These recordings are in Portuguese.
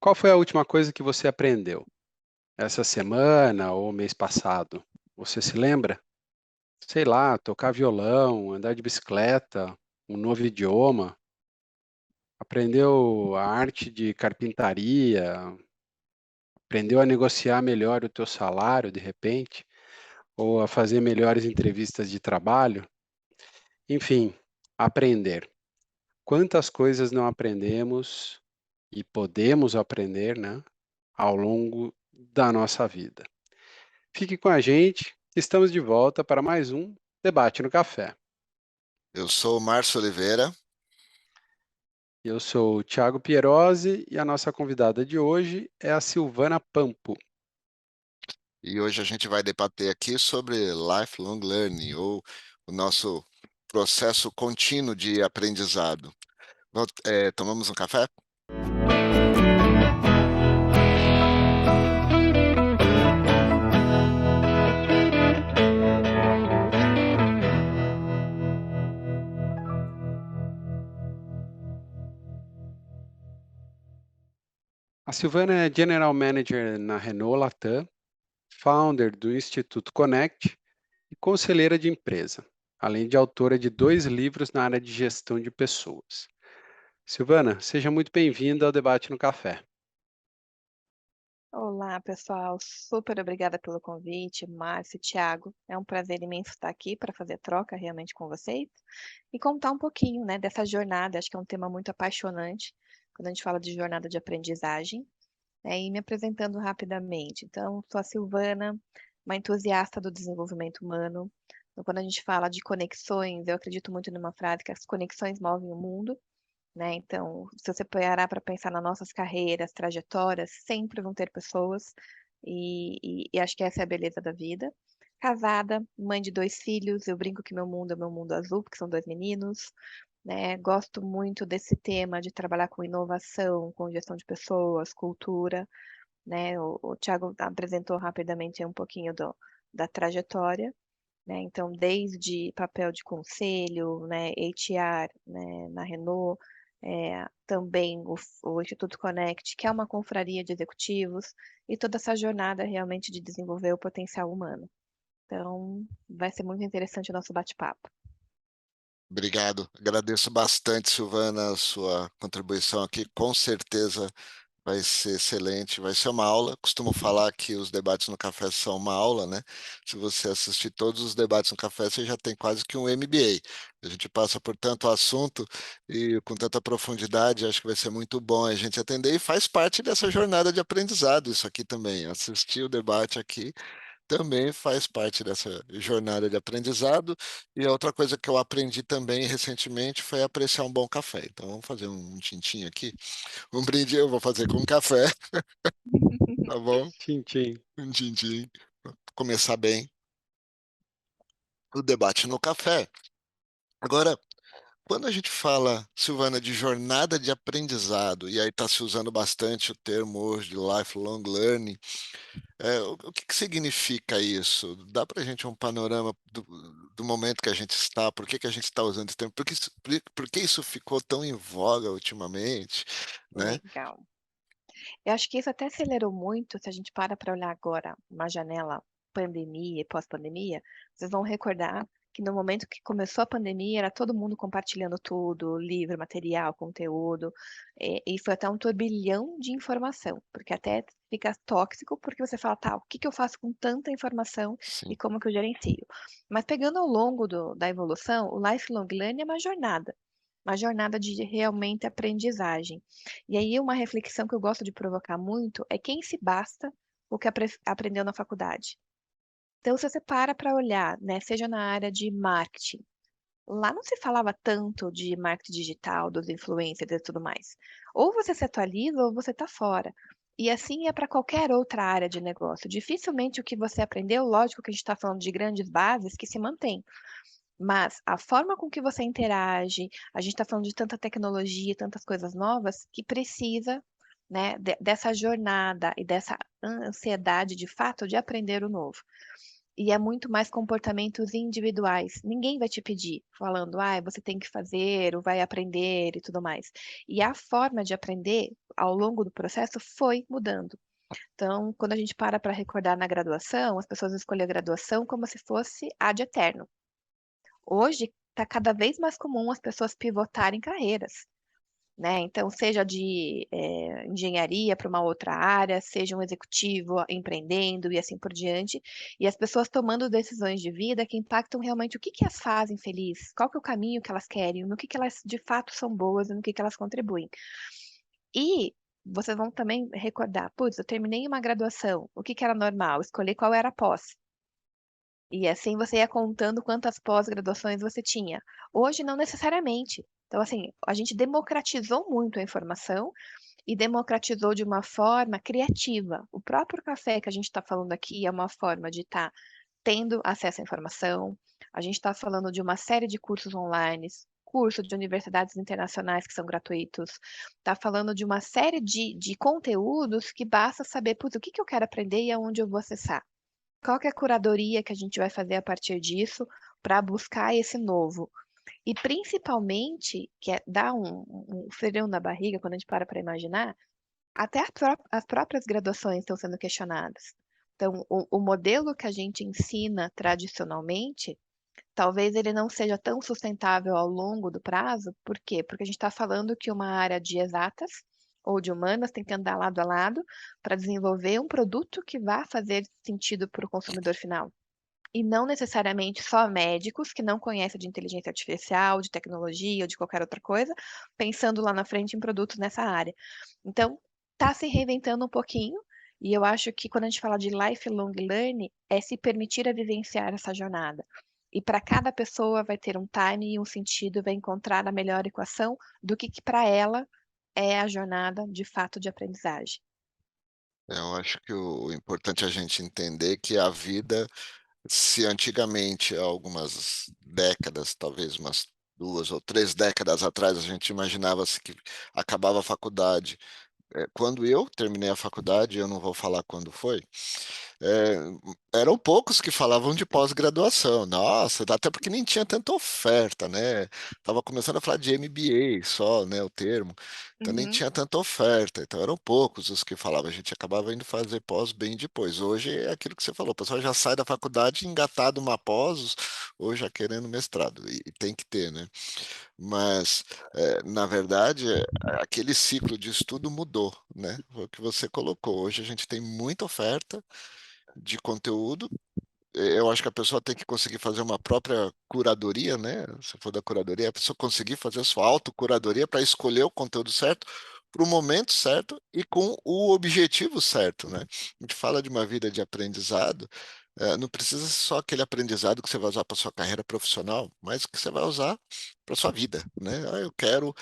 Qual foi a última coisa que você aprendeu? Essa semana ou mês passado? Você se lembra? Sei lá, tocar violão, andar de bicicleta, um novo idioma, aprendeu a arte de carpintaria, aprendeu a negociar melhor o teu salário de repente, ou a fazer melhores entrevistas de trabalho? Enfim, aprender. Quantas coisas não aprendemos e podemos aprender, né, ao longo da nossa vida? Fique com a gente, estamos de volta para mais um Debate no Café. Eu sou o Márcio Oliveira. Eu sou o Thiago Pierosi e a nossa convidada de hoje é a Silvana Pampo. E hoje a gente vai debater aqui sobre lifelong learning, ou o nosso processo contínuo de aprendizado. Tomamos um café? A Silvana é General Manager na Renault Latam, founder do Instituto Connect e conselheira de empresa, além de autora de 2 livros na área de gestão de pessoas. Silvana, seja muito bem-vinda ao Debate no Café. Olá, pessoal. Super obrigada pelo convite, Márcio e Thiago. É um prazer imenso estar aqui para fazer troca realmente com vocês e contar um pouquinho, né, dessa jornada. Acho que é um tema muito apaixonante quando a gente fala de jornada de aprendizagem, né, e me apresentando rapidamente. Então, sou a Silvana, uma entusiasta do desenvolvimento humano. Então, quando a gente fala de conexões, eu acredito muito numa frase que as conexões movem o mundo, né? Então, se você parar para pensar nas nossas carreiras, trajetórias, sempre vão ter pessoas, e acho que essa é a beleza da vida. Casada, mãe de 2 filhos, eu brinco que meu mundo é meu mundo azul, porque são 2 meninos, né? Gosto muito desse tema de trabalhar com inovação, com gestão de pessoas, cultura, né? O Thiago apresentou rapidamente um pouquinho da trajetória, né? Então, desde papel de conselho, né, HR, né, na Renault, também o Instituto Connect, que é uma confraria de executivos, e toda essa jornada realmente de desenvolver o potencial humano. Então, vai ser muito interessante o nosso bate-papo. Obrigado. Agradeço bastante, Silvana, a sua contribuição aqui. Com certeza vai ser excelente, vai ser uma aula. Costumo falar que os debates no café são uma aula, né? Se você assistir todos os debates no café, você já tem quase que um MBA. A gente passa por tanto assunto e com tanta profundidade, acho que vai ser muito bom a gente atender e faz parte dessa jornada de aprendizado isso aqui também. Assistir o debate aqui também faz parte dessa jornada de aprendizado. E a outra coisa que eu aprendi também recentemente foi apreciar um bom café. Então vamos fazer um tintim aqui. Um brinde eu vou fazer com café, tá bom? Tchim, tchim. Um din-din, pra começar bem o debate no café. Agora, quando a gente fala, Silvana, de jornada de aprendizado, e aí está se usando bastante o termo hoje de lifelong learning, o que que significa isso? Dá para a gente um panorama do momento que a gente está, por que que a gente está usando esse termo, por que isso ficou tão em voga ultimamente, né? Legal. Eu acho que isso até acelerou muito, se a gente para olhar agora uma janela pandemia e pós-pandemia, vocês vão recordar que no momento que começou a pandemia era todo mundo compartilhando tudo, livro, material, conteúdo, e foi até um turbilhão de informação, porque até fica tóxico, porque você fala, tá, o que que eu faço com tanta informação e Sim. como que eu gerencio? Mas pegando ao longo da evolução, o lifelong learning é uma jornada de realmente aprendizagem. E aí uma reflexão que eu gosto de provocar muito é quem se basta o que aprendeu na faculdade. Então, se você para olhar, né, seja na área de marketing, lá não se falava tanto de marketing digital, dos influencers e tudo mais. Ou você se atualiza ou você está fora. E assim é para qualquer outra área de negócio. Dificilmente o que você aprendeu, lógico que a gente está falando de grandes bases que se mantêm. Mas a forma com que você interage, a gente está falando de tanta tecnologia, tantas coisas novas, que precisa, né, dessa jornada e dessa ansiedade de fato de aprender o novo. e é muito mais comportamentos individuais. Ninguém vai te pedir, falando, você tem que fazer, ou vai aprender e tudo mais. E a forma de aprender, ao longo do processo, foi mudando. Então, quando a gente para recordar na graduação, as pessoas escolhem a graduação como se fosse ad eterno. Hoje, está cada vez mais comum as pessoas pivotarem carreiras, né? Então, seja de engenharia para uma outra área, seja um executivo empreendendo e assim por diante, e as pessoas tomando decisões de vida que impactam realmente o que as fazem felizes, qual que é o caminho que elas querem, no que elas de fato são boas e no que elas contribuem. E vocês vão também recordar, putz, eu terminei uma graduação, o que era normal? Escolher qual era a pós. E assim você ia contando quantas pós-graduações você tinha. Hoje, não necessariamente. Então, assim, a gente democratizou muito a informação e democratizou de uma forma criativa. O próprio café que a gente está falando aqui é uma forma de estar tendo acesso à informação. A gente está falando de uma série de cursos online, cursos de universidades internacionais que são gratuitos. Está falando de uma série de conteúdos que basta saber, putz, o que eu quero aprender e aonde eu vou acessar. Qual que é a curadoria que a gente vai fazer a partir disso para buscar esse novo? E principalmente, que é dar um frio na barriga quando a gente para imaginar, até as próprias graduações estão sendo questionadas. Então, o modelo que a gente ensina tradicionalmente, talvez ele não seja tão sustentável ao longo do prazo. Por quê? Porque a gente está falando que uma área de exatas ou de humanas tem que andar lado a lado para desenvolver um produto que vá fazer sentido para o consumidor final. E não necessariamente só médicos que não conhecem de inteligência artificial, de tecnologia ou de qualquer outra coisa, pensando lá na frente em produtos nessa área. Então, está se reinventando um pouquinho, e eu acho que quando a gente fala de lifelong learning, é se permitir a vivenciar essa jornada. E para cada pessoa vai ter um time e um sentido, vai encontrar a melhor equação do que para ela é a jornada de fato de aprendizagem. Eu acho que o importante é a gente entender que a vida, se antigamente, há algumas décadas, talvez umas 2 ou 3 décadas atrás, a gente imaginava-se que acabava a faculdade. Quando eu terminei a faculdade, eu não vou falar quando foi, eh, eram poucos que falavam de pós-graduação. Nossa, até porque nem tinha tanta oferta, né. Estava começando a falar de MBA só, né, o termo, então nem Uhum. tinha tanta oferta, então eram poucos os que falavam, a gente acabava indo fazer pós bem depois. Hoje é aquilo que você falou, o pessoal já sai da faculdade engatado uma pós, ou já querendo mestrado, e tem que ter, né. Mas, na verdade, aquele ciclo de estudo mudou, né, foi o que você colocou. Hoje a gente tem muita oferta de conteúdo, eu acho que a pessoa tem que conseguir fazer uma própria curadoria, né, se for da curadoria, a pessoa conseguir fazer a sua autocuradoria para escolher o conteúdo certo, para o momento certo e com o objetivo certo, né. A gente fala de uma vida de aprendizado, não precisa ser só aquele aprendizado que você vai usar para sua carreira profissional, mas que você vai usar para sua vida, né. "Ah, eu quero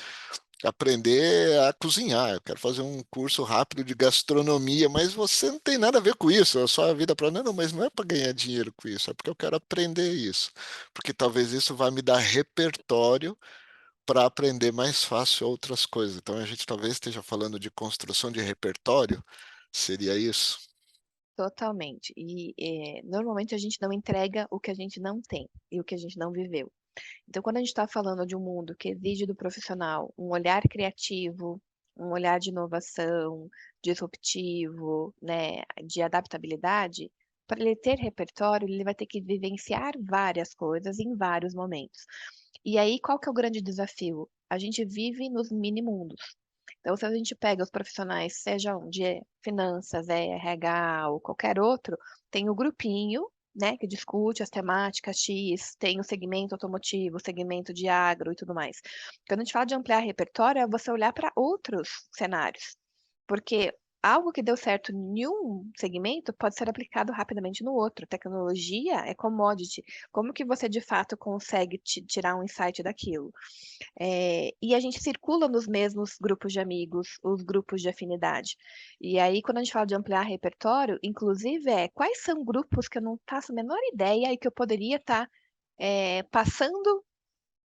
aprender a cozinhar, eu quero fazer um curso rápido de gastronomia", mas você não tem nada a ver com isso, a sua vida para não, mas não é para ganhar dinheiro com isso, é porque eu quero aprender isso, porque talvez isso vai me dar repertório para aprender mais fácil outras coisas. Então a gente talvez esteja falando de construção de repertório, seria isso? Totalmente. E normalmente a gente não entrega o que a gente não tem e o que a gente não viveu. Então, quando a gente está falando de um mundo que exige do profissional um olhar criativo, um olhar de inovação, disruptivo, né, de adaptabilidade, para ele ter repertório, ele vai ter que vivenciar várias coisas em vários momentos. E aí, qual que é o grande desafio? A gente vive nos mini mundos. Então, se a gente pega os profissionais, sejam de finanças, RH ou qualquer outro, tem o grupinho, né, que discute as temáticas X, tem o segmento automotivo, o segmento de agro e tudo mais. Quando a gente fala de ampliar repertório, é você olhar para outros cenários, porque algo que deu certo em um segmento pode ser aplicado rapidamente no outro. Tecnologia é commodity. Como que você de fato consegue tirar um insight daquilo? E a gente circula nos mesmos grupos de amigos, os grupos de afinidade. E aí, quando a gente fala de ampliar repertório, inclusive quais são grupos que eu não faço a menor ideia e que eu poderia estar passando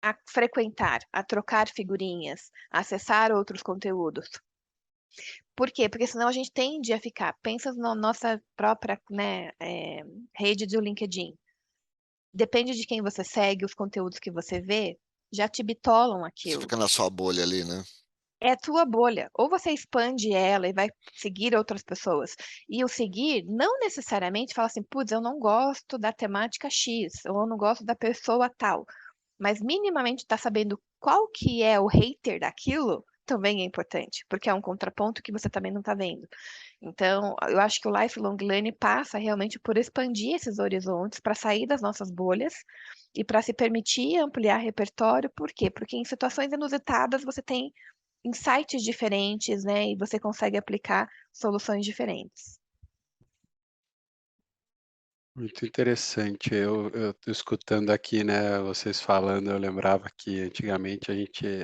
a frequentar, a trocar figurinhas, a acessar outros conteúdos. Por quê? Porque senão a gente tende a ficar, pensa na nossa própria, né, rede do LinkedIn. Depende de quem você segue, os conteúdos que você vê, já te bitolam Você aquilo. fica na sua bolha ali, né? É tua bolha. Ou você expande ela e vai seguir outras pessoas. E o seguir não necessariamente fala assim, putz, eu não gosto da temática X, ou eu não gosto da pessoa tal. Mas minimamente tá sabendo qual que é o hater daquilo também é importante, porque é um contraponto que você também não está vendo. Então, eu acho que o lifelong learning passa realmente por expandir esses horizontes para sair das nossas bolhas e para se permitir ampliar repertório. Por quê? Porque em situações inusitadas você tem insights diferentes, né? E você consegue aplicar soluções diferentes. Muito interessante. Eu tô escutando aqui, né, vocês falando, eu lembrava que antigamente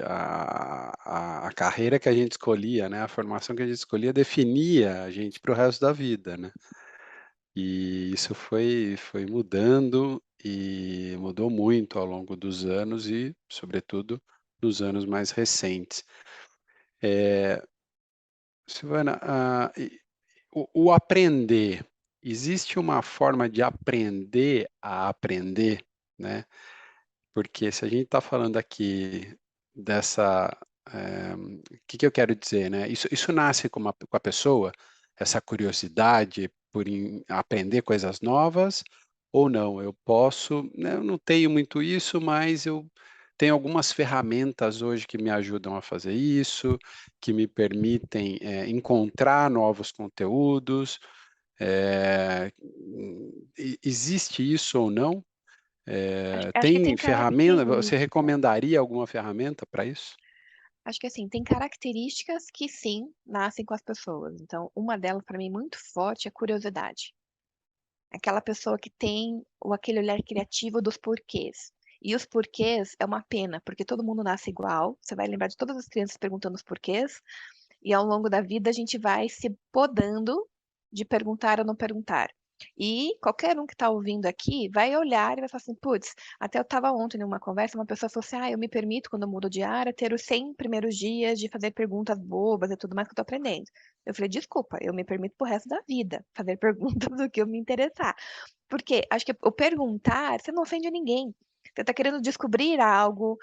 a carreira que a gente escolhia, né, a formação que a gente escolhia definia a gente para o resto da vida, né. E isso foi mudando e mudou muito ao longo dos anos e, sobretudo, nos anos mais recentes. Eh, Silvana, o aprender, existe uma forma de aprender a aprender, né? Porque se a gente está falando aqui dessa, o que que eu quero dizer, né? Isso nasce com a pessoa, essa curiosidade por aprender coisas novas, ou não? Eu posso, né, eu não tenho muito isso, mas eu tenho algumas ferramentas hoje que me ajudam a fazer isso, que me permitem, encontrar novos conteúdos. Existe isso ou não? Acho que Tem tem ferramenta, você características. recomendaria alguma ferramenta para isso? Acho que assim, tem características que sim, nascem com as pessoas. Então, uma delas, para mim, muito forte é curiosidade. Aquela pessoa que tem aquele olhar criativo dos porquês. E os porquês é uma pena, porque todo mundo nasce igual. Você vai lembrar de todas as crianças perguntando os porquês, e ao longo da vida a gente vai se podando de perguntar ou não perguntar. E qualquer um que está ouvindo aqui vai olhar e vai falar assim, putz, até eu estava ontem numa conversa, uma pessoa falou assim, eu me permito, quando eu mudo de área, ter os 100 primeiros dias de fazer perguntas bobas e tudo mais que eu estou aprendendo. Eu falei, desculpa, eu me permito pro resto da vida fazer perguntas do que eu me interessar. Porque acho que o perguntar, você não ofende ninguém. Você está querendo descobrir algo,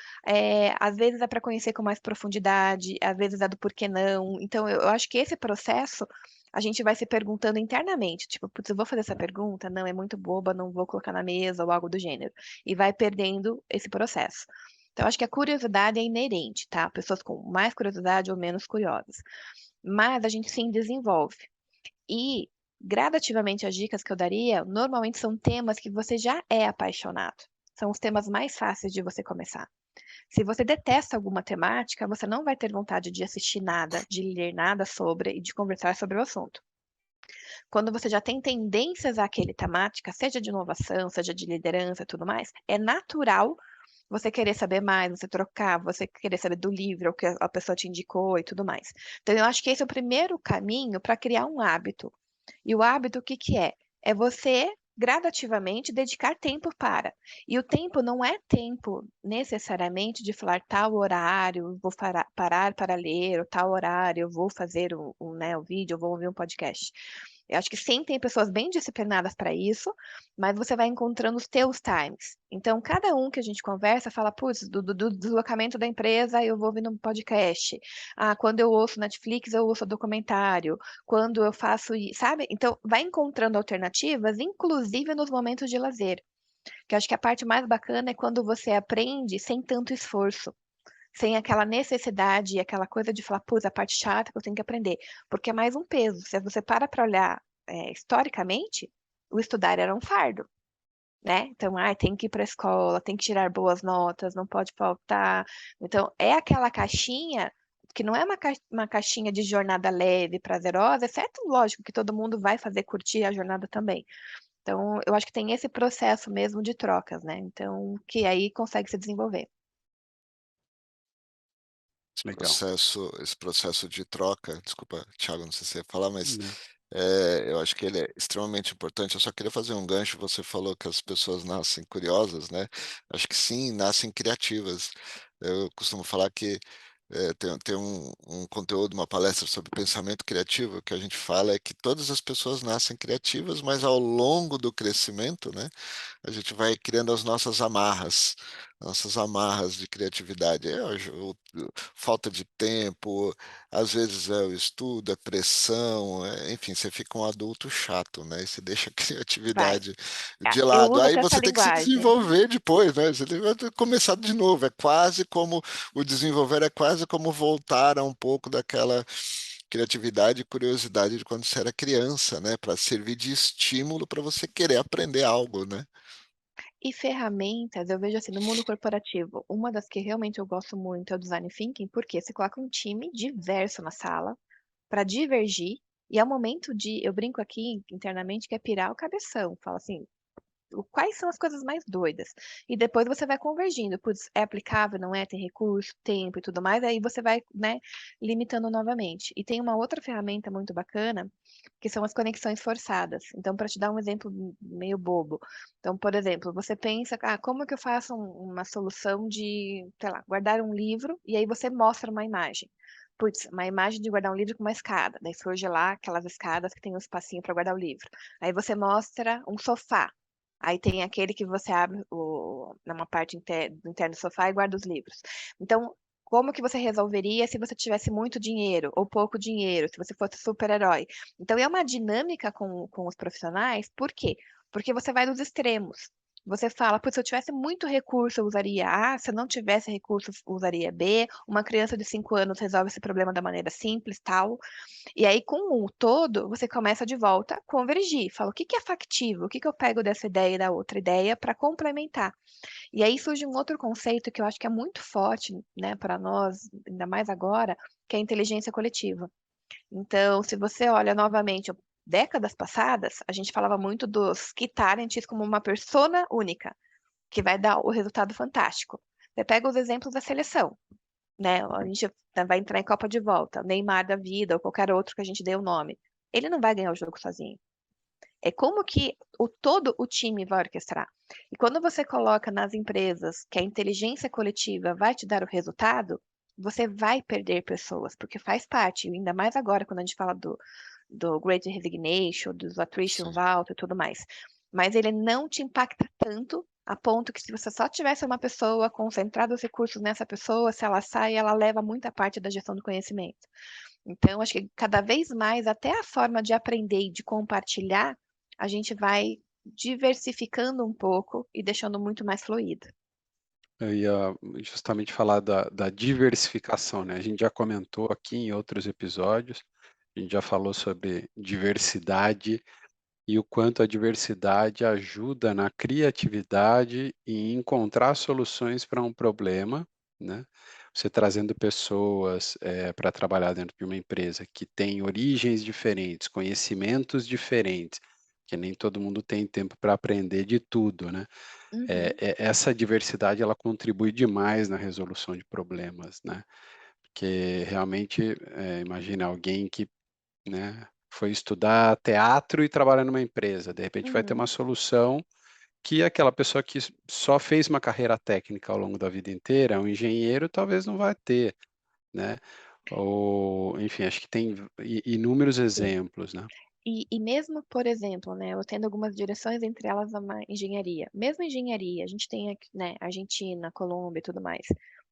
às vezes é para conhecer com mais profundidade, às vezes é do porquê não. Então, eu acho que esse processo a gente vai se perguntando internamente, tipo, putz, eu vou fazer essa pergunta? Não, é muito boba, não vou colocar na mesa ou algo do gênero. E vai perdendo esse processo. Então, acho que a curiosidade é inerente, tá? Pessoas com mais curiosidade ou menos curiosas. Mas a gente sim desenvolve. E gradativamente as dicas que eu daria, normalmente são temas que você já é apaixonado. São os temas mais fáceis de você começar. Se você detesta alguma temática, você não vai ter vontade de assistir nada, de ler nada sobre e de conversar sobre o assunto. Quando você já tem tendências àquele temática, seja de inovação, seja de liderança e tudo mais, é natural você querer saber mais, você trocar, você querer saber do livro, o que a pessoa te indicou e tudo mais. Então, eu acho que esse é o primeiro caminho para criar um hábito. E o hábito, o que que é? É você gradativamente dedicar tempo para. E o tempo não é tempo necessariamente de falar tal horário, vou parar para ler, ou tal horário, eu vou fazer né, o vídeo, eu vou ouvir um podcast. Eu acho que sim, tem pessoas bem disciplinadas para isso, mas você vai encontrando os teus times. Então, cada um que a gente conversa fala, putz, do deslocamento da empresa, eu vou ouvir no podcast. Ah, quando eu ouço Netflix, eu ouço documentário. Quando eu faço, sabe? Então, vai encontrando alternativas, inclusive nos momentos de lazer. Que eu acho que a parte mais bacana é quando você aprende sem tanto esforço. Sem aquela necessidade, aquela coisa de falar, putz, a parte chata que eu tenho que aprender. Porque é mais um peso. Se você para olhar historicamente, o estudar era um fardo, né? Então, tem que ir para a escola, tem que tirar boas notas, não pode faltar. Então, é aquela caixinha que não é uma caixinha de jornada leve, prazerosa, exceto, lógico, que todo mundo vai fazer curtir a jornada também. Então, eu acho que tem esse processo mesmo de trocas, né? Então, que aí consegue se desenvolver. Legal. Esse processo de troca, desculpa, Thiago, não sei se você ia falar, mas Não. eu acho que ele é extremamente importante. Eu só queria fazer um gancho. Você falou que as pessoas nascem curiosas, né? Acho que sim, nascem criativas. Eu costumo falar que tem um conteúdo, uma palestra sobre pensamento criativo, que a gente fala é que todas as pessoas nascem criativas, mas ao longo do crescimento, né, a gente vai criando as nossas amarras de criatividade. Falta de tempo, às vezes é o estudo, é pressão, enfim, você fica um adulto chato, né? E você deixa a Vai. criatividade Ah, de eu lado. uso Aí até essa você tem que se linguagem. desenvolver depois, né? Você tem que começar de novo. É quase como o desenvolver é quase como voltar a um pouco daquela criatividade e curiosidade de quando você era criança, né? Para servir de estímulo para você querer aprender algo, né? E ferramentas, eu vejo assim, no mundo corporativo, uma das que realmente eu gosto muito é o design thinking, porque você coloca um time diverso na sala para divergir, e é o momento de, eu brinco aqui internamente, que é pirar o cabeção. Fala assim, quais são as coisas mais doidas? E depois você vai convergindo. Putz, é aplicável, não é? Tem recurso, tempo e tudo mais. Aí você vai, né, limitando novamente. E tem uma outra ferramenta muito bacana, que são as conexões forçadas. Então, para te dar um exemplo meio bobo. Então, por exemplo, você pensa, ah, como que eu faço uma solução de, sei lá, guardar um livro, e aí você mostra uma imagem. Putz, uma imagem de guardar um livro com uma escada. Daí surge lá aquelas escadas que tem um espacinho para guardar o livro. Aí você mostra um sofá. Aí tem aquele que você abre numa parte interna do sofá e guarda os livros. Então, como que você resolveria se você tivesse muito dinheiro ou pouco dinheiro, se você fosse super-herói? Então, é uma dinâmica com os profissionais, por quê? Porque você vai nos extremos. Você fala, putz, se eu tivesse muito recurso, eu usaria A, se eu não tivesse recurso, eu usaria B. Uma criança de 5 anos resolve esse problema da maneira simples, tal. E aí, com o todo, você começa de volta a convergir. Fala, o que que é factível? O que que eu pego dessa ideia e da outra ideia para complementar? E aí surge um outro conceito que eu acho que é muito forte, né, para nós, ainda mais agora, que é a inteligência coletiva. Então, se você olha novamente, décadas passadas, a gente falava muito dos key talents como uma persona única, que vai dar o resultado fantástico. Você pega os exemplos da seleção, né? A gente vai entrar em Copa de volta, Neymar da vida ou qualquer outro que a gente dê o nome. Ele não vai ganhar o jogo sozinho. É como que todo o time vai orquestrar. E quando você coloca nas empresas que a inteligência coletiva vai te dar o resultado, você vai perder pessoas, porque faz parte, ainda mais agora quando a gente fala do Great Resignation, dos attritions Sim. altos e tudo mais. Mas ele não te impacta tanto a ponto que se você só tivesse uma pessoa, concentrado os recursos nessa pessoa, se ela sai, ela leva muita parte da gestão do conhecimento. Então, acho que cada vez mais, até a forma de aprender e de compartilhar, a gente vai diversificando um pouco e deixando muito mais fluido. Eu ia justamente falar da diversificação, né? A gente já comentou aqui em outros episódios, a gente já falou sobre diversidade e o quanto a diversidade ajuda na criatividade e encontrar soluções para um problema, né? Você trazendo pessoas para trabalhar dentro de uma empresa que tem origens diferentes, conhecimentos diferentes, que nem todo mundo tem tempo para aprender de tudo, né? Uhum. Essa diversidade ela contribui demais na resolução de problemas, né? Porque realmente, imagina alguém que, né, foi estudar teatro e trabalha numa empresa, de repente vai ter uma Uhum. solução que aquela pessoa que só fez uma carreira técnica ao longo da vida inteira, um engenheiro, talvez não vai ter, né? Ou, enfim, acho que tem inúmeros Sim. exemplos, né? E mesmo, por exemplo, né, eu tendo algumas direções, entre elas uma engenharia. Mesmo engenharia, a gente tem aqui, né, Argentina, Colômbia e tudo mais.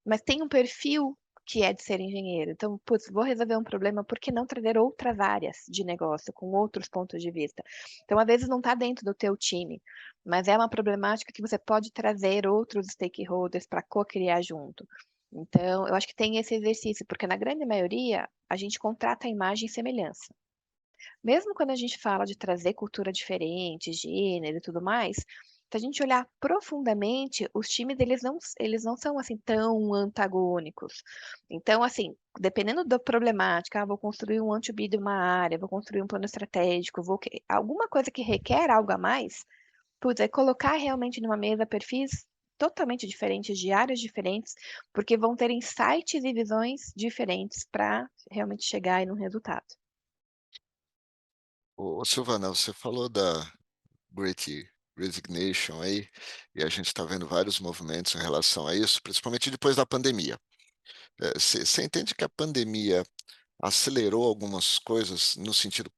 Mas tem um perfil que é de ser engenheiro. Então, putz, vou resolver um problema, por que não trazer outras áreas de negócio com outros pontos de vista? Então, às vezes não está dentro do teu time, mas é uma problemática que você pode trazer outros stakeholders para co-criar junto. Então, eu acho que tem esse exercício, porque na grande maioria a gente contrata a imagem e semelhança. Mesmo quando a gente fala de trazer cultura diferente, gênero e tudo mais, se a gente olhar profundamente, os times eles não são assim tão antagônicos. Então, assim, dependendo da problemática, vou construir um anti-bid de uma área, vou construir um plano estratégico, alguma coisa que requer algo a mais, putz, é colocar realmente numa mesa perfis totalmente diferentes, de áreas diferentes, porque vão ter insights e visões diferentes para realmente chegar aí no resultado. Silvana, você falou da Great Resignation aí, e a gente está vendo vários movimentos em relação a isso, principalmente depois da pandemia. Você entende que a pandemia acelerou algumas coisas no sentido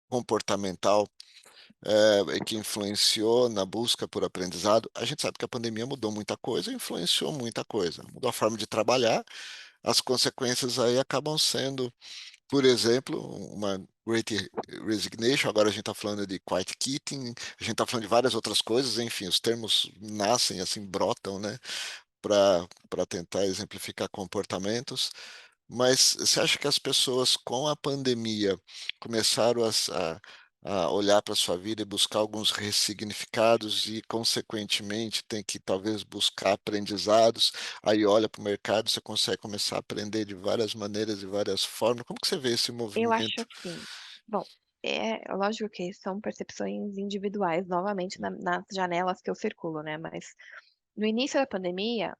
comportamental, e que influenciou na busca por aprendizado? A gente sabe que a pandemia mudou muita coisa, influenciou muita coisa. Mudou a forma de trabalhar, as consequências aí acabam sendo, por exemplo, uma Great Resignation, agora a gente está falando de Quiet Quitting, a gente está falando de várias outras coisas, enfim, os termos nascem assim, brotam, né, para tentar exemplificar comportamentos. Mas você acha que as pessoas com a pandemia começaram a olhar para a sua vida e buscar alguns ressignificados e, consequentemente, tem que talvez buscar aprendizados, aí olha para o mercado, você consegue começar a aprender de várias maneiras e várias formas. Como que você vê esse Eu acho movimento? assim, bom, é lógico que são percepções individuais, novamente, nas janelas que eu circulo, né? Mas no início da pandemia,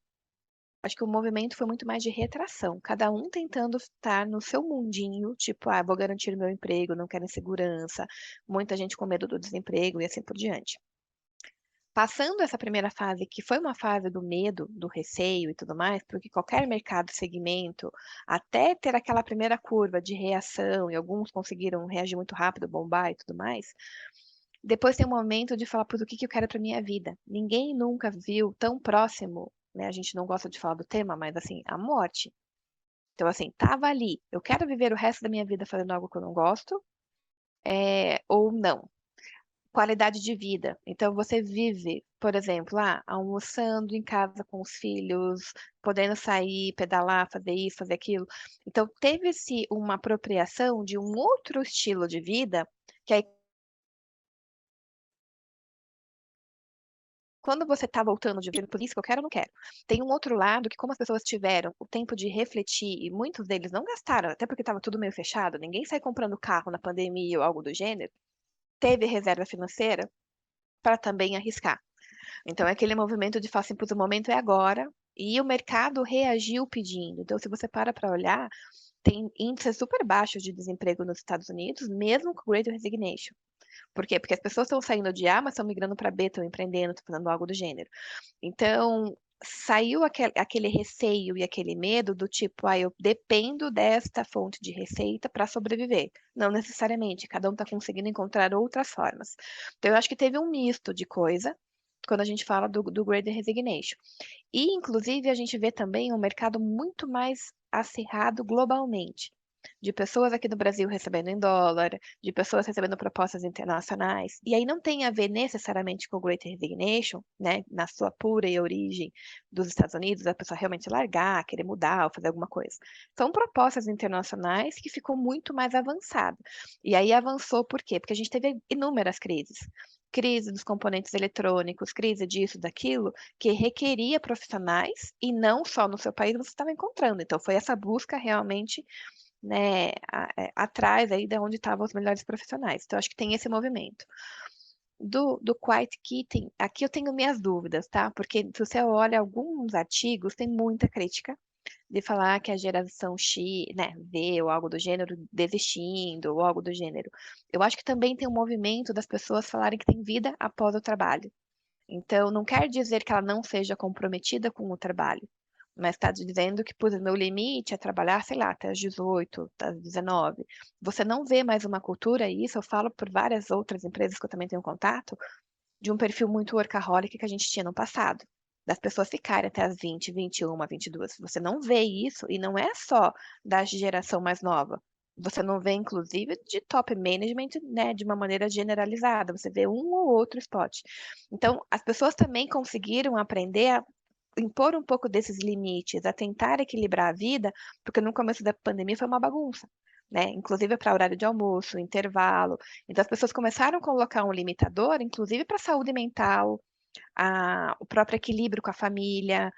acho que o movimento foi muito mais de retração, cada um tentando estar no seu mundinho, tipo, vou garantir o meu emprego, não quero insegurança, muita gente com medo do desemprego e assim por diante. Passando essa primeira fase, que foi uma fase do medo, do receio e tudo mais, porque qualquer mercado, segmento, até ter aquela primeira curva de reação, e alguns conseguiram reagir muito rápido, bombar e tudo mais, depois tem um momento de falar, o que que eu quero para minha vida? Ninguém nunca viu tão próximo, né? A gente não gosta de falar do tema, mas assim, a morte. Então, assim, tava ali. Eu quero viver o resto da minha vida fazendo algo que eu não gosto, ou não. Qualidade de vida. Então, você vive, por exemplo, almoçando em casa com os filhos, podendo sair, pedalar, fazer isso, fazer aquilo. Então, teve-se uma apropriação de um outro estilo de vida, que aí, quando você está voltando de ver por isso que eu quero ou não quero. Tem um outro lado que, como as pessoas tiveram o tempo de refletir, e muitos deles não gastaram, até porque estava tudo meio fechado, ninguém sai comprando carro na pandemia ou algo do gênero, teve reserva financeira para também arriscar. Então, é aquele movimento de falar assim, o momento é agora, e o mercado reagiu pedindo. Então, se você para olhar, tem índices super baixos de desemprego nos Estados Unidos, mesmo com o Great Resignation. Por quê? Porque as pessoas estão saindo de A, mas estão migrando para B, estão empreendendo, estão fazendo algo do gênero. Então, saiu aquele receio e aquele medo do tipo, eu dependo desta fonte de receita para sobreviver. Não necessariamente, cada um está conseguindo encontrar outras formas. Então, eu acho que teve um misto de coisa quando a gente fala do Great Resignation. E, inclusive, a gente vê também um mercado muito mais acirrado globalmente, de pessoas aqui no Brasil recebendo em dólar, de pessoas recebendo propostas internacionais. E aí não tem a ver necessariamente com o Great Resignation, né, na sua pura origem dos Estados Unidos, a pessoa realmente largar, querer mudar ou fazer alguma coisa. São propostas internacionais que ficou muito mais avançado. E aí avançou por quê? Porque a gente teve inúmeras crises. Crise dos componentes eletrônicos, crise disso, daquilo, que requeria profissionais e não só no seu país você estava encontrando. Então foi essa busca realmente, né, atrás aí de onde estavam os melhores profissionais. Então acho que tem esse movimento. Do Quiet Quitting, aqui eu tenho minhas dúvidas, tá? Porque se você olha alguns artigos, tem muita crítica de falar que a geração X, né, Z ou algo do gênero desistindo ou algo do gênero. Eu acho que também tem um movimento das pessoas falarem que tem vida após o trabalho. Então, não quer dizer que ela não seja comprometida com o trabalho, mas está dizendo que, o meu limite é trabalhar, sei lá, até às 18, até às 19. Você não vê mais uma cultura, e isso eu falo por várias outras empresas que eu também tenho contato, de um perfil muito workaholic que a gente tinha no passado. Das pessoas ficarem até as 20, 21, 22. Você não vê isso, e não é só da geração mais nova. Você não vê, inclusive, de top management, né, de uma maneira generalizada. Você vê um ou outro spot. Então, as pessoas também conseguiram aprender a impor um pouco desses limites, a tentar equilibrar a vida, porque no começo da pandemia foi uma bagunça, né? Inclusive para horário de almoço, intervalo. Então, as pessoas começaram a colocar um limitador, inclusive para a saúde mental, o próprio equilíbrio com a família,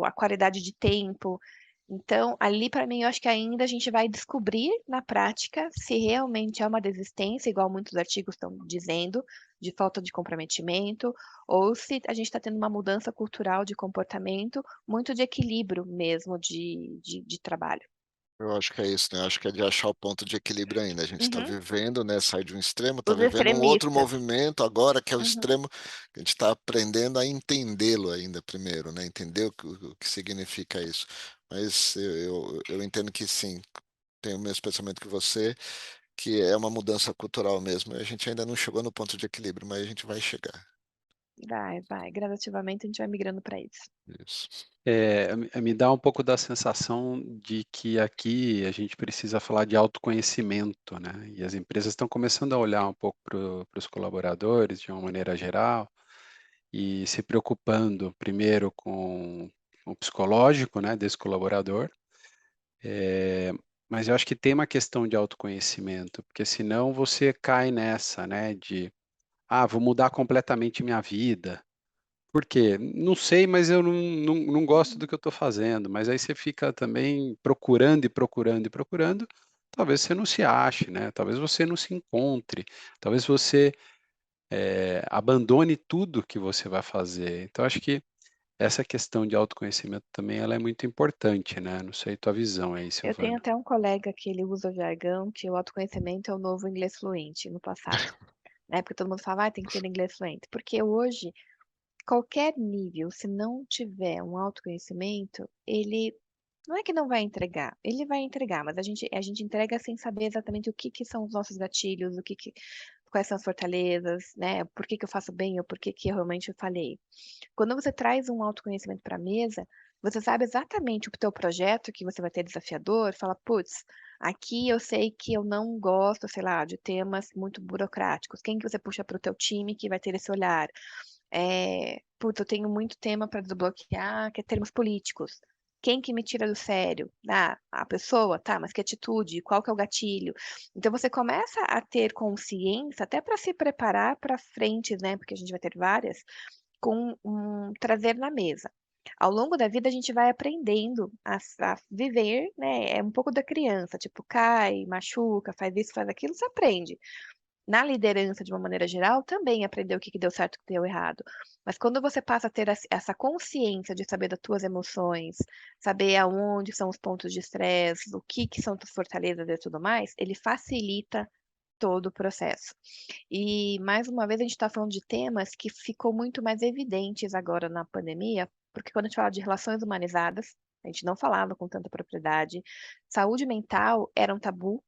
a qualidade de tempo. Então, ali para mim, eu acho que ainda a gente vai descobrir na prática se realmente é uma desistência, igual muitos artigos estão dizendo, de falta de comprometimento, ou se a gente está tendo uma mudança cultural de comportamento, muito de equilíbrio mesmo de trabalho. Eu acho que é isso, né, eu acho que é de achar o ponto de equilíbrio ainda. A gente está Uhum. vivendo, né, sai de um extremo, está Os vivendo um outro extremistas. movimento agora, que é o Uhum. extremo, que a gente está aprendendo a entendê-lo ainda primeiro, né, entender o que significa isso. Mas eu entendo que sim, tenho o mesmo pensamento que você, que é uma mudança cultural mesmo, a gente ainda não chegou no ponto de equilíbrio, mas a gente vai chegar. Vai, vai. Gradativamente a gente vai migrando para isso. Isso. Me dá um pouco da sensação de que aqui a gente precisa falar de autoconhecimento, né, e as empresas estão começando a olhar um pouco para os colaboradores de uma maneira geral, e se preocupando primeiro com o psicológico, né, desse colaborador, eh, mas eu acho que tem uma questão de autoconhecimento, porque senão você cai nessa, né, de: "Ah, vou mudar completamente minha vida". Por quê? Não sei, mas eu não gosto do que eu estou fazendo, mas aí você fica também procurando e procurando e procurando, talvez você não se ache, né, talvez você não se encontre, talvez você, abandone tudo que você vai fazer. Então acho que essa questão de autoconhecimento também ela é muito importante, né, não sei tua visão aí, Eu tenho Silvana. até um colega que ele usa o jargão que o autoconhecimento é o novo inglês fluente no passado, né? Porque todo mundo fala, ah, tem que ter inglês fluente. Porque hoje, qualquer nível, se não tiver um autoconhecimento, ele não é que não vai entregar, ele vai entregar, mas a gente entrega sem saber exatamente o que que são os nossos gatilhos, quais são as fortalezas, né? Por que que eu faço bem ou por que que eu realmente falhei. Quando você traz um autoconhecimento para a mesa, você sabe exatamente o teu projeto que você vai ter desafiador, fala, putz, aqui eu sei que eu não gosto, sei lá, de temas muito burocráticos. Quem que você puxa para o teu time que vai ter esse olhar? Putz, eu tenho muito tema para desbloquear, que é termos políticos. Quem que me tira do sério? Ah, a pessoa, tá, mas que atitude? Qual que é o gatilho? Então você começa a ter consciência, até para se preparar para frentes, né? Porque a gente vai ter várias, com um trazer na mesa. Ao longo da vida, a gente vai aprendendo a viver, né? É um pouco da criança, tipo, cai, machuca, faz isso, faz aquilo, você aprende. Na liderança, de uma maneira geral, também aprender o que que deu certo e o que deu errado. Mas quando você passa a ter essa consciência de saber das tuas emoções, saber aonde são os pontos de estresse, o que que são tuas fortalezas e tudo mais, ele facilita todo o processo. E, mais uma vez, a gente está falando de temas que ficou muito mais evidentes agora na pandemia, porque quando a gente fala de relações humanizadas, a gente não falava com tanta propriedade. Saúde mental era um tabu,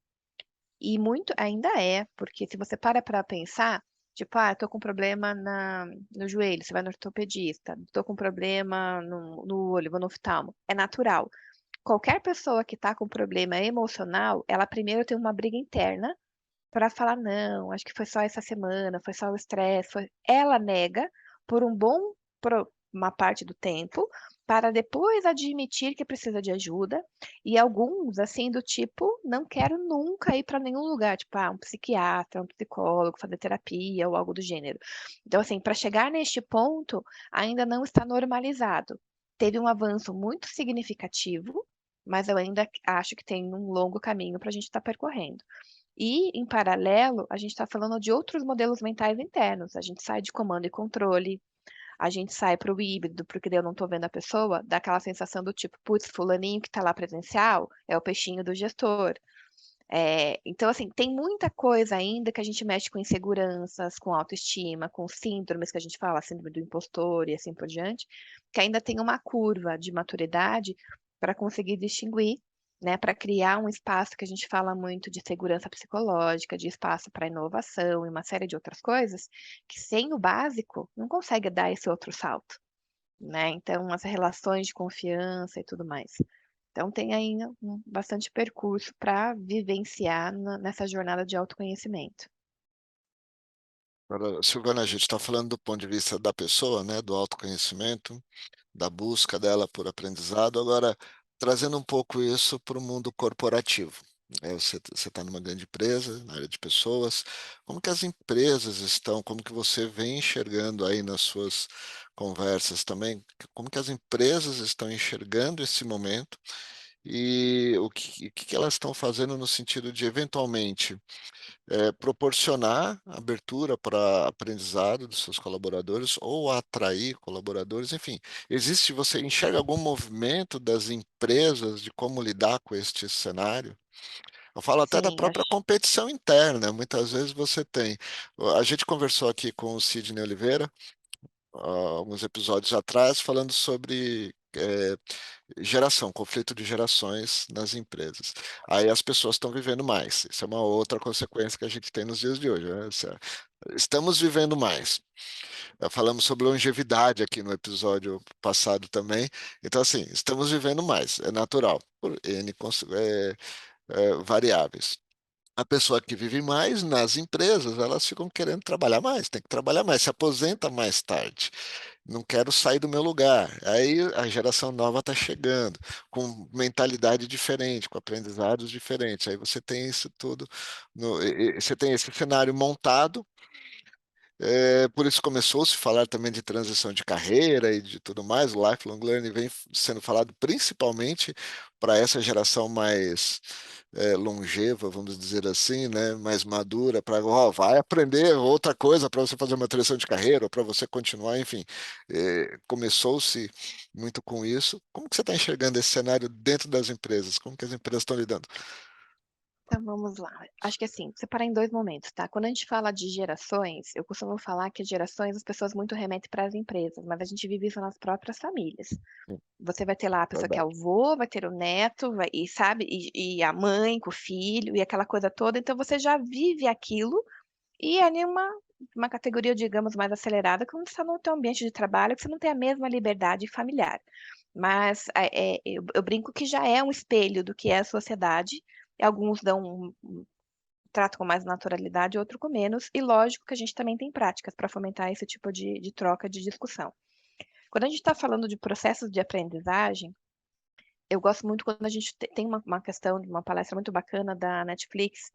e muito ainda é, porque se você para pensar, tipo, ah, tô com problema no joelho, você vai no ortopedista, tô com problema no olho, vou no oftalmo. É natural. Qualquer pessoa que tá com problema emocional, ela primeiro tem uma briga interna para falar, não, acho que foi só essa semana, foi só o estresse. Ela nega por uma parte do tempo, para depois admitir que precisa de ajuda. E alguns, assim, do tipo, não quero nunca ir para nenhum lugar, tipo, um psiquiatra, um psicólogo, fazer terapia ou algo do gênero. Então, assim, para chegar neste ponto, ainda não está normalizado. Teve um avanço muito significativo, mas eu ainda acho que tem um longo caminho para a gente estar percorrendo. E, em paralelo, a gente está falando de outros modelos mentais internos. A gente sai de comando e controle, a gente sai para o híbrido, porque daí eu não estou vendo a pessoa, dá aquela sensação do tipo, putz, fulaninho que está lá presencial é o peixinho do gestor. Então, assim, tem muita coisa ainda que a gente mexe com inseguranças, com autoestima, com síndromes que a gente fala, síndrome do impostor e assim por diante, que ainda tem uma curva de maturidade para conseguir distinguir, né, para criar um espaço que a gente fala muito de segurança psicológica, de espaço para inovação e uma série de outras coisas, que sem o básico não consegue dar esse outro salto, né? Então, as relações de confiança e tudo mais. Então, tem ainda bastante percurso para vivenciar nessa jornada de autoconhecimento. Agora, Silvana, a gente está falando do ponto de vista da pessoa, né, do autoconhecimento, da busca dela por aprendizado. Agora, trazendo um pouco isso para o mundo corporativo. Você está numa grande empresa, na área de pessoas. Como que as empresas estão? Como que você vem enxergando aí nas suas conversas também? Como que as empresas estão enxergando esse momento? e o que elas estão fazendo no sentido de, eventualmente, proporcionar abertura para aprendizado dos seus colaboradores ou atrair colaboradores, enfim. Você enxerga algum movimento das empresas de como lidar com este cenário? Eu falo até da Sim, própria acho. competição interna. Muitas vezes você tem. A gente conversou aqui com o Sidney Oliveira, alguns episódios atrás, falando sobre geração, conflito de gerações nas empresas. Aí as pessoas estão vivendo mais. Isso é uma outra consequência que a gente tem nos dias de hoje, né? Estamos vivendo mais. Falamos sobre longevidade aqui no episódio passado também. Então, assim, estamos vivendo mais, é natural, por N variáveis. A pessoa que vive mais nas empresas, elas ficam querendo trabalhar mais, tem que trabalhar mais, se aposenta mais tarde. Não quero sair do meu lugar. Aí a geração nova está chegando, com mentalidade diferente, com aprendizados diferentes. Aí você tem isso tudo, você tem esse cenário montado. Por isso começou-se a falar também de transição de carreira e de tudo mais. O lifelong learning vem sendo falado principalmente para essa geração mais longeva, vamos dizer assim, né, mais madura, para vai aprender outra coisa para você fazer uma transição de carreira, ou para você continuar, enfim. Começou-se muito com isso. Como que você está enxergando esse cenário dentro das empresas? Como que as empresas estão lidando? Então vamos lá. Acho que assim, separar em dois momentos, tá? Quando a gente fala de gerações, eu costumo falar que gerações as pessoas muito remetem para as empresas, mas a gente vive isso nas próprias famílias. Você vai ter lá a pessoa que é Verdade. o vô, vai ter o neto, e sabe, e a mãe com o filho, e aquela coisa toda. Então você já vive aquilo e é em uma categoria, digamos, mais acelerada, quando você está no teu ambiente de trabalho, que você não tem a mesma liberdade familiar. Mas eu brinco que já é um espelho do que é a sociedade. E alguns tratam com mais naturalidade, outro com menos. E lógico que a gente também tem práticas para fomentar esse tipo de troca, de discussão. Quando a gente está falando de processos de aprendizagem, eu gosto muito quando a gente tem uma questão de uma palestra muito bacana da Netflix,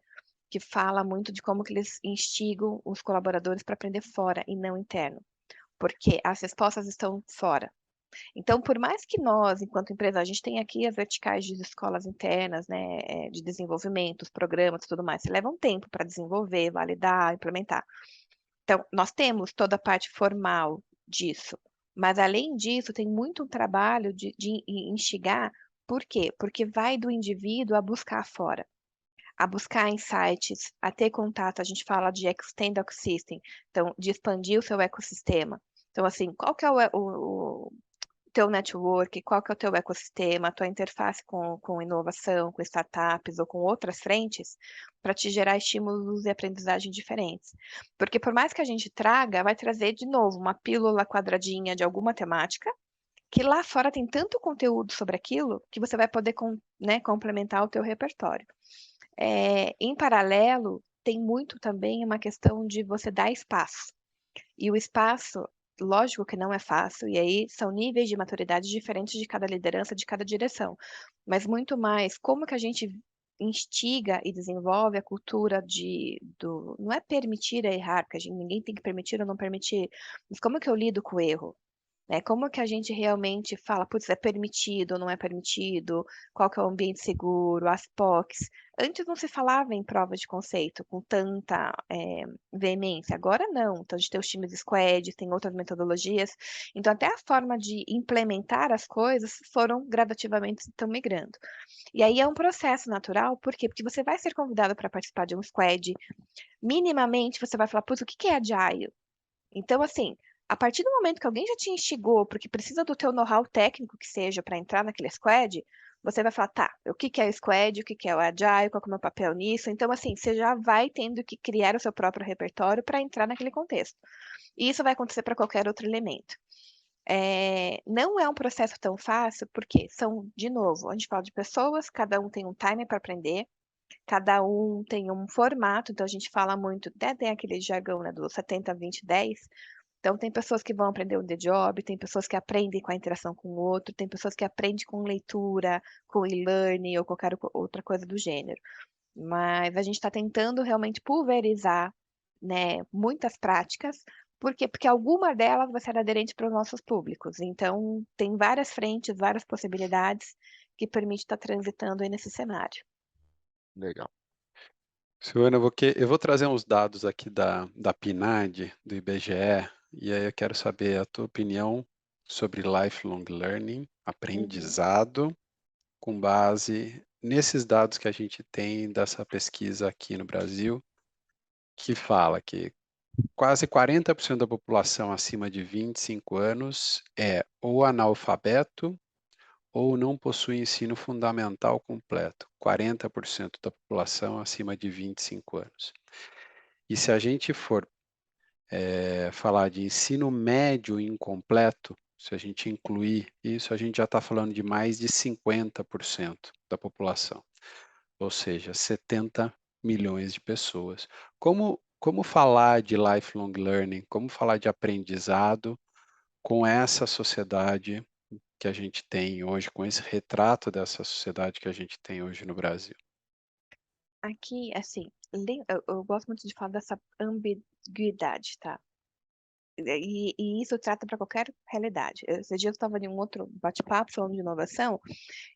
que fala muito de como que eles instigam os colaboradores para aprender fora e não interno, porque as respostas estão fora. Então, por mais que nós, enquanto empresa, a gente tem aqui as verticais de escolas internas, né, de desenvolvimento, os programas e tudo mais, que levam tempo para desenvolver, validar, implementar. Então, nós temos toda a parte formal disso, mas além disso, tem muito um trabalho de instigar. Por quê? Porque vai do indivíduo a buscar fora, a buscar insights, a ter contato. A gente fala de extend ecosystem, então, de expandir o seu ecossistema. Então, assim, qual que é o teu network, qual que é o teu ecossistema, a tua interface com inovação, com startups ou com outras frentes, para te gerar estímulos e aprendizagem diferentes. Porque por mais que a gente traga, vai trazer de novo uma pílula quadradinha de alguma temática, que lá fora tem tanto conteúdo sobre aquilo que você vai poder né, complementar o teu repertório. Em paralelo, tem muito também uma questão de você dar espaço. E o espaço, lógico que não é fácil, e aí são níveis de maturidade diferentes de cada liderança, de cada direção. Mas muito mais, como que a gente instiga e desenvolve a cultura não é permitir errar, porque ninguém tem que permitir ou não permitir, mas como que eu lido com o erro? Né? Como que a gente realmente fala, putz, é permitido ou não é permitido? Qual que é o ambiente seguro? As POCs. Antes não se falava em prova de conceito com tanta veemência. Agora não. Então a gente tem os times squad, tem outras metodologias. Então até a forma de implementar as coisas foram gradativamente estão migrando. E aí é um processo natural, por quê? Porque você vai ser convidado para participar de um squad. Minimamente você vai falar, putz, o que que é agile? Então, assim, a partir do momento que alguém já te instigou, porque precisa do teu know-how técnico que seja para entrar naquele squad, você vai falar, tá, o que que é o squad, o que que é o agile, qual que é o meu papel nisso? Então, assim, você já vai tendo que criar o seu próprio repertório para entrar naquele contexto. E isso vai acontecer para qualquer outro elemento. Não é um processo tão fácil, porque são, de novo, a gente fala de pessoas, cada um tem um timer para aprender, cada um tem um formato, então a gente fala muito, até tem aquele jargão, né, do 70, 20, 10. Então, tem pessoas que vão aprender o the job, tem pessoas que aprendem com a interação com o outro, tem pessoas que aprendem com leitura, com e-learning ou qualquer outra coisa do gênero. Mas a gente está tentando realmente pulverizar, né, muitas práticas. Por quê? Porque alguma delas vai ser aderente para os nossos públicos. Então, tem várias frentes, várias possibilidades que permite estar transitando aí nesse cenário. Legal. Silvana, eu vou trazer uns dados aqui da PNAD, do IBGE, e aí eu quero saber a tua opinião sobre lifelong learning, Uhum. aprendizado, com base nesses dados que a gente tem dessa pesquisa aqui no Brasil, que fala que quase 40% da população acima de 25 anos é ou analfabeto ou não possui ensino fundamental completo. 40% da população acima de 25 anos. E se a gente for falar de ensino médio incompleto, se a gente incluir isso, a gente já está falando de mais de 50% da população, ou seja, 70 milhões de pessoas. Como falar de lifelong learning, como falar de aprendizado com essa sociedade que a gente tem hoje, com esse retrato dessa sociedade que a gente tem hoje no Brasil? Aqui, assim, eu gosto muito de falar dessa ambiguidade, tá? E isso trata para qualquer realidade. Esse dia eu estava em um outro bate-papo falando de inovação,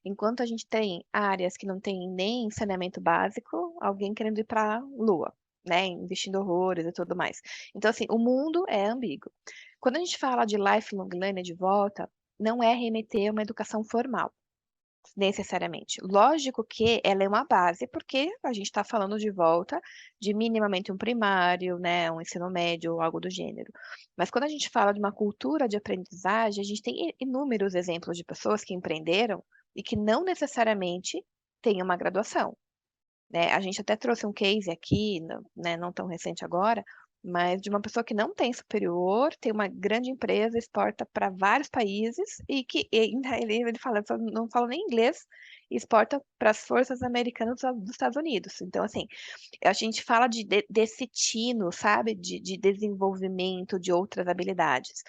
enquanto a gente tem áreas que não tem nem saneamento básico, alguém querendo ir para a Lua, né? Investindo horrores e tudo mais. Então, assim, o mundo é ambíguo. Quando a gente fala de lifelong learning de volta, não é remeter a uma educação formal necessariamente. Lógico que ela é uma base, porque a gente está falando de volta de minimamente um primário, né, um ensino médio ou algo do gênero. Mas quando a gente fala de uma cultura de aprendizagem, a gente tem inúmeros exemplos de pessoas que empreenderam e que não necessariamente têm uma graduação, né? A gente até trouxe um case aqui, né, não tão recente agora, mas de uma pessoa que não tem superior, tem uma grande empresa, exporta para vários países e que ainda ele fala, não fala nem inglês, e exporta para as forças americanas dos Estados Unidos. Então, assim, a gente fala desse tino, sabe, de desenvolvimento de outras habilidades.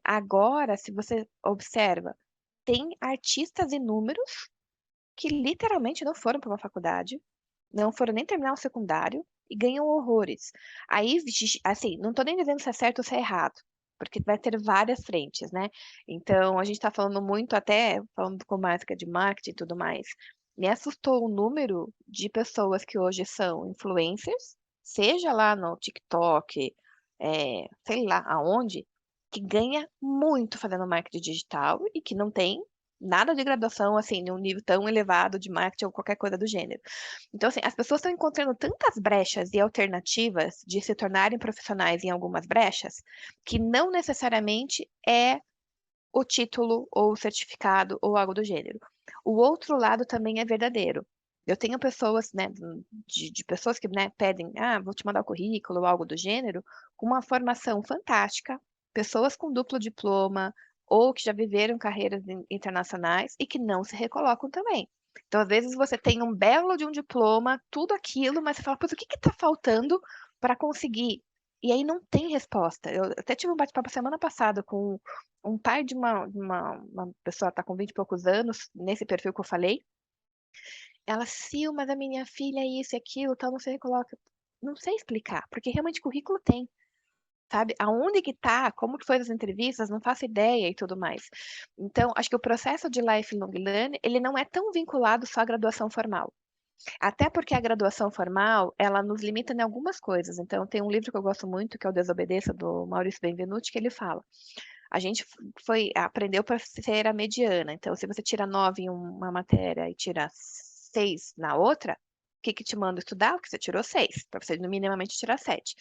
Agora, se você observa, tem artistas inúmeros que literalmente não foram para uma faculdade, não foram nem terminar o secundário e ganham horrores. Aí, assim, não tô nem dizendo se é certo ou se é errado, porque vai ter várias frentes, né? Então, a gente tá falando muito, até falando com marca de marketing e tudo mais. Me assustou o número de pessoas que hoje são influencers, seja lá no TikTok, sei lá aonde, que ganha muito fazendo marketing digital e que não tem nada de graduação, assim, em um nível tão elevado de marketing ou qualquer coisa do gênero. Então, assim, as pessoas estão encontrando tantas brechas e alternativas de se tornarem profissionais em algumas brechas, que não necessariamente é o título ou o certificado ou algo do gênero. O outro lado também é verdadeiro. Eu tenho pessoas, né, de pessoas que, né, pedem, vou te mandar o currículo ou algo do gênero, com uma formação fantástica, pessoas com duplo diploma ou que já viveram carreiras internacionais e que não se recolocam também. Então, às vezes, você tem um belo de um diploma, tudo aquilo, mas você fala, pois o que está faltando para conseguir? E aí não tem resposta. Eu até tive um bate-papo semana passada com um pai de uma pessoa que está com 20 e poucos anos, nesse perfil que eu falei. Ela, Sil, mas a minha filha é isso e aquilo, tal, não sei, coloca. Não sei explicar, porque realmente currículo tem, sabe? Aonde que tá, como que foi as entrevistas, não faço ideia e tudo mais. Então, acho que o processo de lifelong learning, ele não é tão vinculado só à graduação formal. Até porque a graduação formal, ela nos limita em algumas coisas. Então, tem um livro que eu gosto muito, que é o Desobedeça, do Maurício Benvenuti, que ele fala. A gente aprendeu para ser a mediana. Então, se você tira 9 em uma matéria e tira 6 na outra, o que te manda estudar? O que você tirou 6, para você minimamente tirar 7.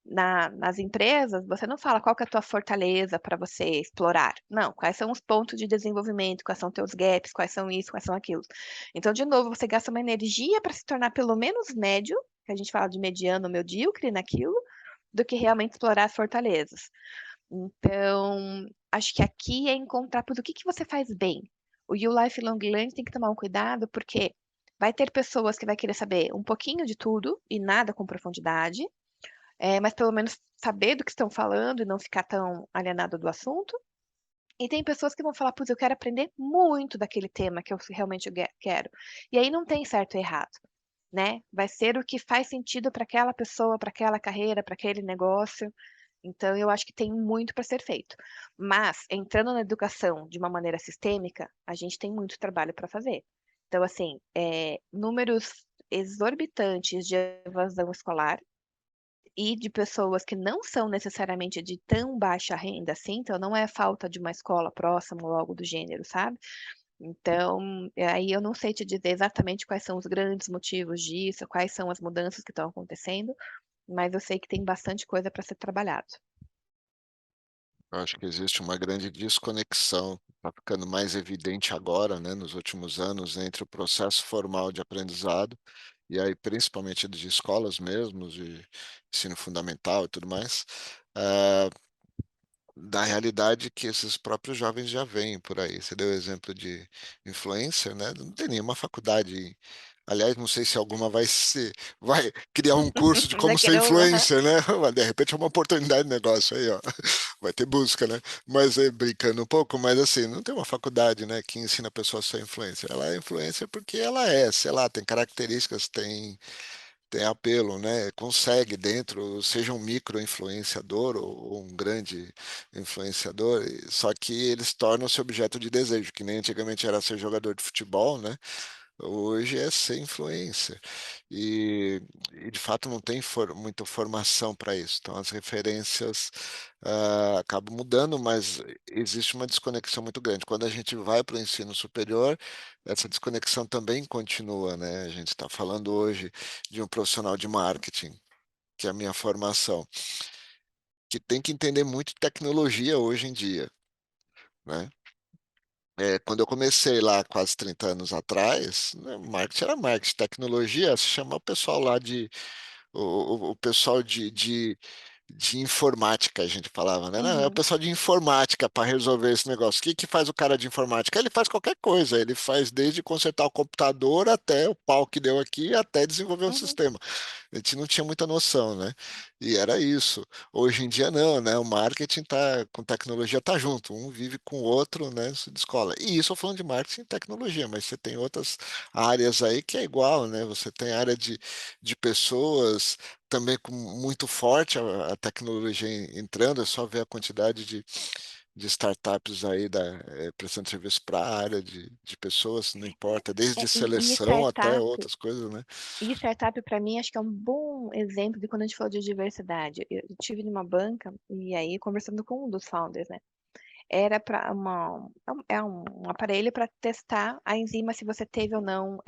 Nas empresas, você não fala qual que é a tua fortaleza para você explorar. Não, quais são os pontos de desenvolvimento, quais são teus gaps, quais são isso, quais são aquilo. Então, de novo, você gasta uma energia para se tornar pelo menos médio, que a gente fala de mediano, medíocre naquilo, do que realmente explorar as fortalezas. Então, acho que aqui é encontrar do que você faz bem. O You Lifelong Learning tem que tomar um cuidado, porque vai ter pessoas que vai querer saber um pouquinho de tudo e nada com profundidade, mas pelo menos saber do que estão falando e não ficar tão alienado do assunto. E tem pessoas que vão falar, putz, eu quero aprender muito daquele tema que eu realmente quero. E aí não tem certo e errado, né? Vai ser o que faz sentido para aquela pessoa, para aquela carreira, para aquele negócio. Então, eu acho que tem muito para ser feito. Mas, entrando na educação de uma maneira sistêmica, a gente tem muito trabalho para fazer. Então, assim, números exorbitantes de evasão escolar e de pessoas que não são necessariamente de tão baixa renda assim, então não é falta de uma escola próxima ou algo do gênero, sabe? Então, aí eu não sei te dizer exatamente quais são os grandes motivos disso, quais são as mudanças que estão acontecendo, mas eu sei que tem bastante coisa para ser trabalhado. Eu acho que existe uma grande desconexão, está ficando mais evidente agora, né, nos últimos anos, entre o processo formal de aprendizado, e aí principalmente de escolas mesmo, de ensino fundamental e tudo mais, ah, da realidade que esses próprios jovens já veem por aí. Você deu o exemplo de influencer, né? Não tem nenhuma faculdade. Aliás, não sei se alguma vai criar um curso de Vai como ser querer usar. influencer, né? Mas, de repente é uma oportunidade de negócio aí, ó. Vai ter busca, né? Mas brincando um pouco, mas assim, não tem uma faculdade, né, que ensina a pessoa a ser influencer. Ela é influencer porque ela é, sei lá, tem características, tem apelo, né? Consegue dentro, seja um micro-influenciador ou um grande influenciador, só que eles tornam-se objeto de desejo, que nem antigamente era ser jogador de futebol, né? Hoje é ser influencer. E de fato não tem muita formação para isso. Então as referências acabam mudando, mas existe uma desconexão muito grande. Quando a gente vai para o ensino superior, essa desconexão também continua, né? A gente está falando hoje de um profissional de marketing, que é a minha formação, que tem que entender muito tecnologia hoje em dia, né? Quando eu comecei lá quase 30 anos atrás, né, marketing era marketing, tecnologia, se chamar o pessoal lá o pessoal de informática, a gente falava, né? Não, é o Uhum, pessoal de informática para resolver esse negócio. O que que faz o cara de informática? Ele faz qualquer coisa, ele faz desde consertar o computador até o pau que deu aqui, até desenvolver um uhum. sistema. A gente não tinha muita noção, né? E era isso. Hoje em dia não, né? O marketing tá com tecnologia tá junto, um vive com o outro, né? Isso de escola. E isso eu falando de marketing e tecnologia, mas você tem outras áreas aí que é igual, né? Você tem área de pessoas também com muito forte a tecnologia entrando, é só ver a quantidade de startups aí prestando serviço para a área de pessoas, não importa, desde E seleção até startup, outras coisas, né? para mim, acho que é um bom exemplo de quando a gente falou de diversidade. Eu tive numa banca, e aí, conversando com um dos founders, né? Era para um aparelho para testar a enzima se você teve ou não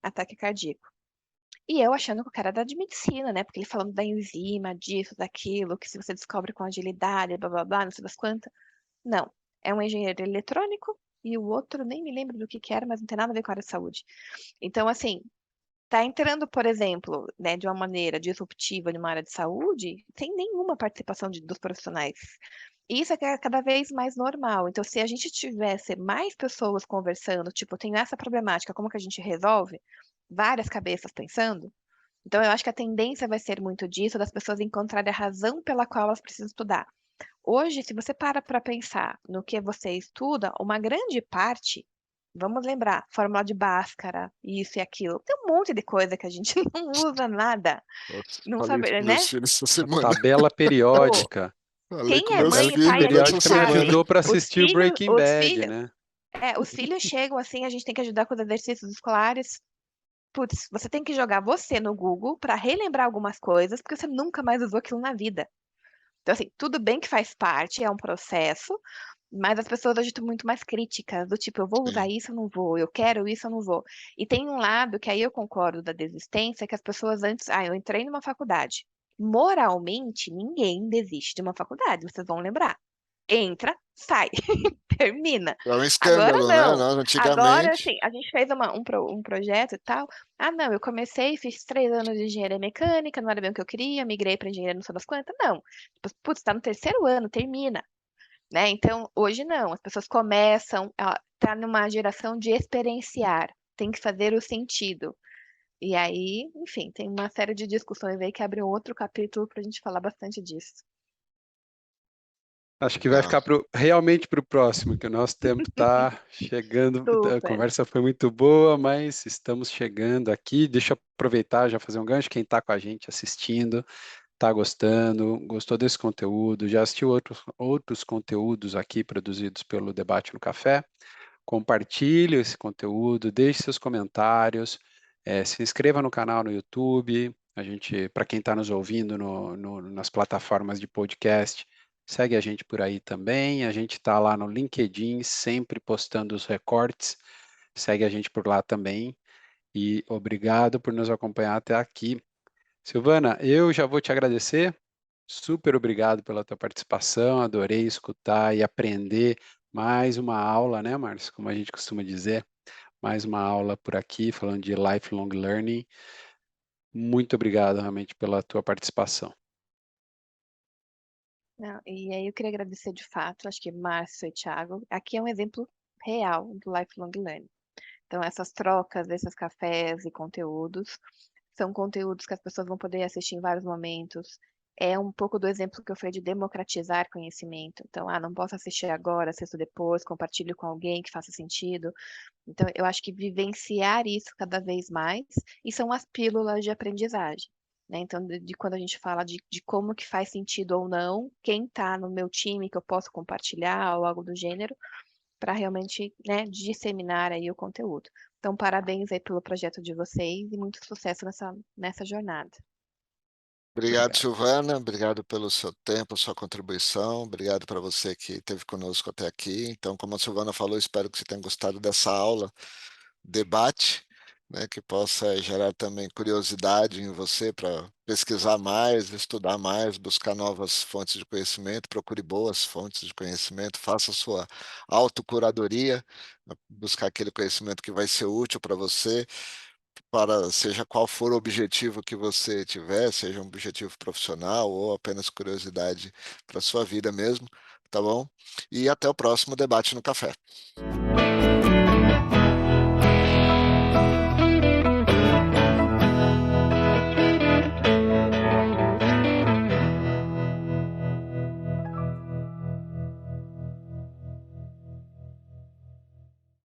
ataque cardíaco. E eu achando que o cara era de medicina, né? Porque ele falando da enzima, disso, daquilo, que se você descobre com agilidade, blá blá blá, não sei das quantas. Não. É um engenheiro eletrônico e o outro nem me lembro do que era, mas não tem nada a ver com a área de saúde. Então, assim, tá entrando, por exemplo, né, de uma maneira disruptiva numa área de saúde, sem nenhuma participação dos profissionais. E isso é cada vez mais normal. Então, se a gente tivesse mais pessoas conversando, tipo, eu tenho essa problemática, como que a gente resolve? Várias cabeças pensando. Então, eu acho que a tendência vai ser muito disso, das pessoas encontrarem a razão pela qual elas precisam estudar. Hoje, se você para pensar no que você estuda, uma grande parte, vamos lembrar, fórmula de Bhaskara, isso e aquilo. Tem um monte de coisa que a gente não usa nada. Nossa, Não falei isso sabe, com meus né? filhos essa A semana. tabela Ô, periódica. Falei com quem é meus mãe Tabela e pai, a filhos gente essa periódica me sabe. semana. ajudou para Os assistir o filhos, Breaking os Bad, filhos, né? os filhos chegam assim, a gente tem que ajudar com os exercícios escolares. Putz, você tem que jogar você no Google para relembrar algumas coisas, porque você nunca mais usou aquilo na vida. Então, assim, tudo bem que faz parte, é um processo, mas as pessoas hoje estão muito mais críticas, do tipo, eu vou usar Sim, isso, eu não vou, eu quero isso, eu não vou. E tem um lado que aí eu concordo da desistência, que as pessoas antes, eu entrei numa faculdade. Moralmente, ninguém desiste de uma faculdade, vocês vão lembrar. Entra, sai, termina. é um Agora escândalo, né? não. Nós, Agora, antigamente, assim, a gente fez um projeto e tal. Ah, não, eu comecei, fiz 3 anos de engenharia mecânica, não era bem o que eu queria, migrei para engenharia não sei das quantas. Não. Tipo, putz, tá no terceiro ano, termina, né? Então, hoje não. As pessoas começam, tá numa geração de experienciar. Tem que fazer o sentido. E aí, enfim, tem uma série de discussões aí que abre um outro capítulo para a gente falar bastante disso. Acho que vai ah, ficar realmente para o próximo, que o nosso tempo está chegando. A Super. conversa foi muito boa, mas estamos chegando aqui. Deixa eu aproveitar já fazer um gancho. Quem está com a gente assistindo, está gostando, gostou desse conteúdo, já assistiu outros conteúdos aqui produzidos pelo Debate no Café, compartilhe esse conteúdo, deixe seus comentários, se inscreva no canal no YouTube. A gente, para quem está nos ouvindo nas plataformas de podcast, segue a gente por aí também. A gente está lá no LinkedIn, sempre postando os recortes. Segue a gente por lá também. E obrigado por nos acompanhar até aqui. Silvana, eu já vou te agradecer. Super obrigado pela tua participação. Adorei escutar e aprender mais uma aula, né, Márcio? Como a gente costuma dizer, mais uma aula por aqui, falando de lifelong learning. Muito obrigado realmente pela tua participação. Não, e aí eu queria agradecer de fato, acho que Márcio e Thiago, aqui é um exemplo real do lifelong learning. Então, essas trocas, esses cafés e conteúdos, são conteúdos que as pessoas vão poder assistir em vários momentos. É um pouco do exemplo que eu falei de democratizar conhecimento. Então, não posso assistir agora, assisto depois, compartilho com alguém que faça sentido. Então, eu acho que vivenciar isso cada vez mais, e são as pílulas de aprendizagem. Né? Então, de quando a gente fala de como que faz sentido ou não, quem está no meu time que eu posso compartilhar ou algo do gênero, para realmente, né, disseminar aí o conteúdo. Então, parabéns aí pelo projeto de vocês e muito sucesso nessa jornada. Obrigado, Obrigado. Silvana. Obrigado pelo seu tempo, sua contribuição. Obrigado para você que esteve conosco até aqui. Então, como a Silvana falou, espero que você tenha gostado dessa aula, debate, né, que possa gerar também curiosidade em você para pesquisar mais, estudar mais, buscar novas fontes de conhecimento, procure boas fontes de conhecimento, faça sua autocuradoria, buscar aquele conhecimento que vai ser útil para você, para seja qual for o objetivo que você tiver, seja um objetivo profissional ou apenas curiosidade para sua vida mesmo, tá bom? E até o próximo debate no café.